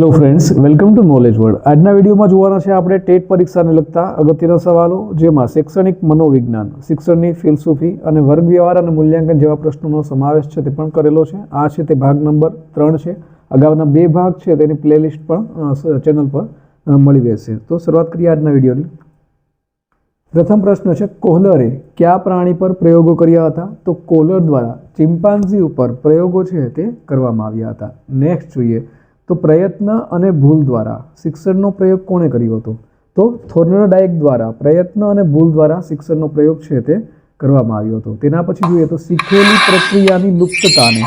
Hello friends, welcome to knowledge world. આજના વિડીયોમાં જોવાના છે આપણે ટેટ પરીક્ષાને લગતા અગત્યના સવાલો, જેમાં શૈક્ષણિક મનોવિજ્ઞાન, શિક્ષણની ફિલસૂફી અને વર્ગ વ્યવહાર અને મૂલ્યાંકન જેવા પ્રશ્નોનો સમાવેશ છે તે પણ કરેલો છે। આ છે તે ભાગ નંબર 3 છે। અગાઉના 2 ભાગ છે તેની પ્લેલિસ્ટ પણ ચેનલ પર મળી રહેશે। તો શરૂઆત કરીએ આજના વિડીયોની। પ્રથમ પ્રશ્ન છે, કોહલરે કયા પ્રાણી પર પ્રયોગો કર્યા હતા? તો કોહલર દ્વારા ચિમ્પાન્ઝી ઉપર પ્રયોગો છે તે કરવામાં આવ્યા હતા। નેક્સ્ટ જોઈએ તો પ્રયત્ન અને ભૂલ દ્વારા શિક્ષણનો પ્રયોગ કોણે કર્યો હતો? તો થોર્નડાઇક દ્વારા પ્રયત્ન અને ભૂલ દ્વારા શિક્ષણનો પ્રયોગ છે તે કરવામાં આવ્યો હતો। તેના પછી જોઈએ તો શીખેલી પ્રક્રિયાની લુપ્તતાને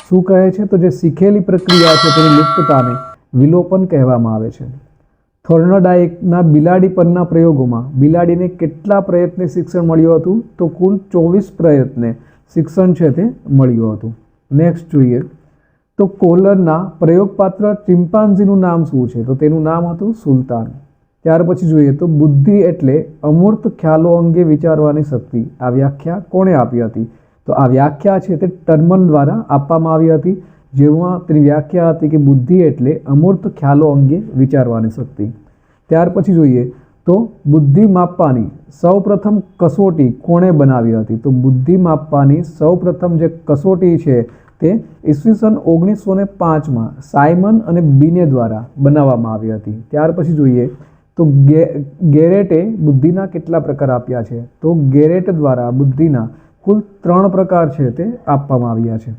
શું કહે છે? તો જે શીખેલી પ્રક્રિયા છે તેની લુપ્તતાને વિલોપન કહેવામાં આવે છે। થોર્નડાઇકના બિલાડી પરના પ્રયોગોમાં બિલાડીને કેટલા પ્રયત્ને શિક્ષણ મળ્યું હતું? તો કુલ 24 પ્રયત્ને શિક્ષણ છે તે મળ્યું હતું। નેક્સ્ટ જોઈએ તો કોહલરના પ્રયોગપાત્ર ચિમ્પાન્ઝીનું નામ શું છે? તો તેનું નામ હતું સુલતાન। ત્યાર પછી જોઈએ તો બુદ્ધિ એટલે અમૂર્ત ખ્યાલો અંગે વિચારવાની શક્તિ। આ વ્યાખ્યા કોણે આપી હતી? તો આ વ્યાખ્યા છે તે ટર્મન દ્વારા આપવામાં આવી હતી, જેમાં તેની વ્યાખ્યા હતી કે બુદ્ધિ એટલે અમૂર્ત ખ્યાલો અંગે વિચારવાની શક્તિ। ત્યાર પછી જોઈએ તો બુદ્ધિ માપવાની સૌપ્રથમ કસોટી કોણે બનાવી હતી? તો બુદ્ધિ માપવાની સૌપ્રથમ જે કસોટી છે તે ઈસવીસન 1905માં સાયમન અને બીને દ્વારા બનાવવામાં આવી હતી। ત્યાર પછી જોઈએ તો ગેરેટે બુદ્ધિના કેટલા પ્રકાર આપ્યા છે? તો ગેરેટ દ્વારા બુદ્ધિના કુલ 3 પ્રકાર છે તે આપવામાં આવ્યા છે।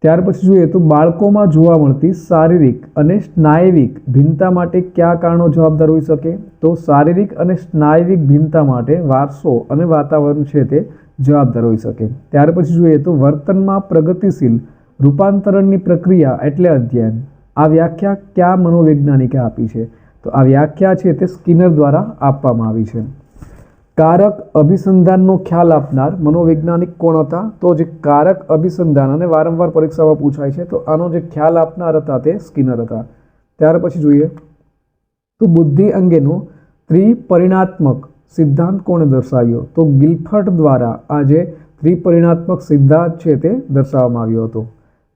ત્યાર પછી જોઈએ તો બાળકોમાં જોવા મળતી શારીરિક અને સ્નાયવિક ભિન્નતા માટે કયા કારણો જવાબદાર હોઈ શકે? તો શારીરિક અને સ્નાયવિક ભિન્નતા માટે વારસો અને વાતાવરણ છે તે જવાબદાર હોઈ શકે। ત્યાર પછી જોઈએ તો વર્તનમાં પ્રગતિશીલ રૂપાંતરણની પ્રક્રિયા એટલે અધ્યયન। આ વ્યાખ્યા કયા મનોવૈજ્ઞાનિકે આપી છે? તો આ વ્યાખ્યા છે તે સ્કિનર દ્વારા આપવામાં આવી છે। કારક અભિસંધાનનો ખ્યાલ આપનાર મનોવૈજ્ઞાનિક કોણ હતા? તો જે કારક અભિસંધાન અને વારંવાર પરીક્ષામાં પૂછાય છે, તો આનો જે ખ્યાલ આપનાર હતા તે સ્કિનર હતા। ત્યાર પછી જોઈએ તો બુદ્ધિ અંગેનો ત્રિપરિમાણાત્મક સિદ્ધાંત કોણે દર્શાવ્યો? તો ગિલ્ફર્ટ દ્વારા આ જે ત્રિપરિમાણાત્મક સિદ્ધાંત છે તે દર્શાવવામાં આવ્યો હતો।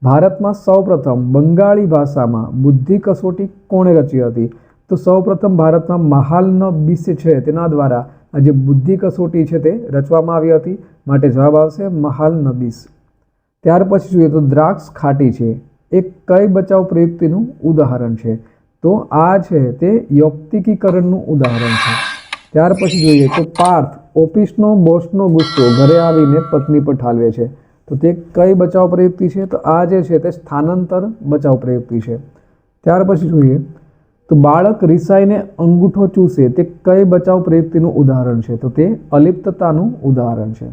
ભારતમાં સૌપ્રથમ બંગાળી ભાષામાં બુદ્ધિ કસોટી કોણે રચી હતી? તો સૌપ્રથમ ભારતમાં મહાલનબિસ છે તેના દ્વારા આ જે બુદ્ધિ કસોટી છે તે રચવામાં આવી હતી, માટે જવાબ આવશે મહાલનબિસ। ત્યાર પછી જોઈએ તો દ્રાક્ષ ખાટી છે એ કઈ બચાવ પ્રયુક્તિનું ઉદાહરણ છે? તો આ છે તે યૌક્તિકીકરણનું ઉદાહરણ છે। ત્યાર પછી જોઈએ તો પાર્થ ઓફિસનો બોસનો ગુસ્સો ઘરે આવીને પત્ની પર ઠાલવે છે, તો તે કઈ બચાવ પ્રયુક્તિ છે? તો આ જે છે તે સ્થાનાંતર બચાવ પ્રયુક્તિ છે। ત્યાર પછી જોઈએ તો બાળક રિસાઈને અંગૂઠો ચૂસે તે કઈ બચાવ પ્રયુક્તિનું ઉદાહરણ છે? તો તે અલિપ્તતાનું ઉદાહરણ છે।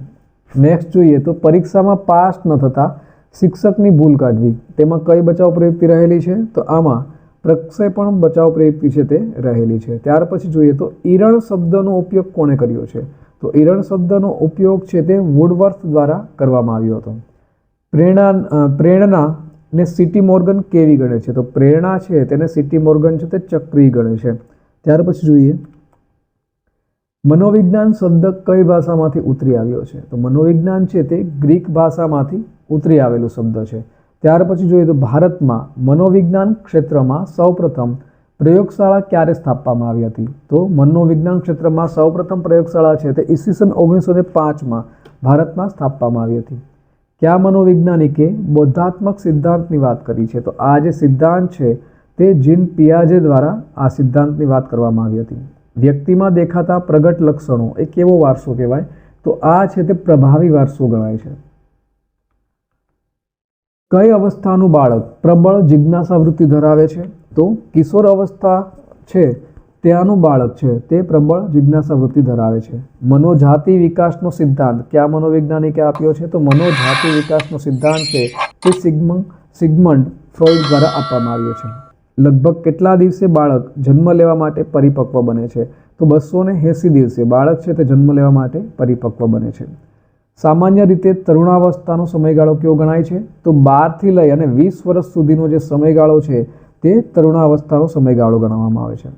નેક્સ્ટ જોઈએ તો પરીક્ષામાં પાસ ન થતા શિક્ષકની ભૂલ કાઢવી, તેમાં કઈ બચાવ પ્રયુક્તિ રહેલી છે? તો આમાં પ્રક્ષેપણ બચાવ પ્રયુક્તિ છે તે રહેલી છે। ત્યાર પછી જોઈએ તો ઈરણ શબ્દનો ઉપયોગ કોણે કર્યો છે? તો ઈરણ શબ્દનો ઉપયોગ છે તે વુડવર્થ દ્વારા કરવામાં આવ્યો હતો। પ્રેરણા ને સીટી મોર્ગન કેવી ગણે છે? તો પ્રેરણા છે તેને સીટી મોર્ગન છે તે ચક્રીય ગણે છે। ત્યાર પછી જોઈએ મનોવિજ્ઞાન શબ્દ કઈ ભાષામાંથી ઉતરી આવ્યો છે? તો મનોવિજ્ઞાન છે તે ગ્રીક ભાષામાંથી ઉતરી આવેલો શબ્દ છે। ત્યાર પછી જોઈએ તો ભારતમાં મનોવિજ્ઞાન ક્ષેત્રમાં સૌપ્રથમ પ્રયોગશાળા ક્યારે સ્થાપવામાં આવી હતી? તો મનોવિજ્ઞાન ક્ષેત્રમાં સૌપ્રથમ પ્રયોગશાળા છે તે ઈસવીસન 1905માં ભારતમાં સ્થાપવામાં આવી હતી। કયા મનોવૈજ્ઞાનિકે બોધાત્મક સિદ્ધાંતની વાત કરી છે? તો આ જે સિદ્ધાંત છે તે જીન પિયાજે દ્વારા આ સિદ્ધાંતની વાત કરવામાં આવી હતી। વ્યક્તિમાં દેખાતા પ્રગટ લક્ષણો એ કેવો વારસો કહેવાય? તો આ છે તે પ્રભાવી વારસો ગણાય છે। કઈ અવસ્થાનું બાળક પ્રબળ જિજ્ઞાસા વૃત્તિ ધરાવે છે? તો કિશોર અવસ્થા છે ત્યાંનું બાળક છે તે પ્રબળ જિજ્ઞાસા વૃત્તિ ધરાવે છે। મનોજાતિ વિકાસનો સિદ્ધાંત કયા મનોવૈજ્ઞાનિકે આપ્યો છે? તો મનોજાતિ વિકાસનો સિદ્ધાંત છે તે સિગમન્ડ ફ્રોઈડ દ્વારા આપવામાં આવ્યો છે। લગભગ કેટલા દિવસે બાળક જન્મ લેવા માટે પરિપક્વ બને છે? તો 280 દિવસે બાળક છે તે જન્મ લેવા માટે પરિપક્વ બને છે। સામાન્ય રીતે તરુણાવસ્થાનો સમયગાળો કયો ગણાય છે? તો 12 થી લઈ અને 20 વર્ષ સુધીનો જે સમયગાળો છે તે તરુણાવસ્થાનો સમયગાળો ગણવામાં આવે છે।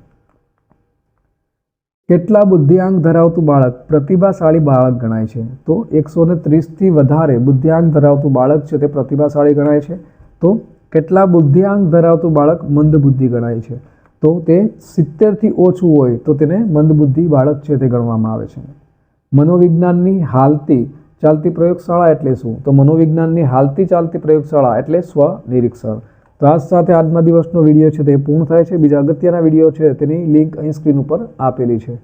કેટલા બુદ્ધિઆંક ધરાવતું બાળક પ્રતિભાશાળી બાળક ગણાય છે? તો 130 થી વધારે બુદ્ધિઆંક ધરાવતું બાળક છે તે પ્રતિભાશાળી ગણાય છે। તો કેટલા બુદ્ધિઆંક ધરાવતું બાળક મંદબુદ્ધિ ગણાય છે? તો તે 70થી ઓછું હોય તો તેને મંદબુદ્ધિ બાળક છે તે ગણવામાં આવે છે. મનોવિજ્ઞાનની હાલતી ચાલતી પ્રયોગશાળા એટલે શું? તો મનોવિજ્ઞાનની હાલતી ચાલતી પ્રયોગશાળા એટલે સ્વનિરીક્ષણ. તો આ સાથે આજના દિવસનો વિડીયો છે તે પૂર્ણ થાય છે. બીજા અગત્યના વિડીયો છે તેની લિંક અહીં સ્ક્રીન ઉપર આપેલી છે.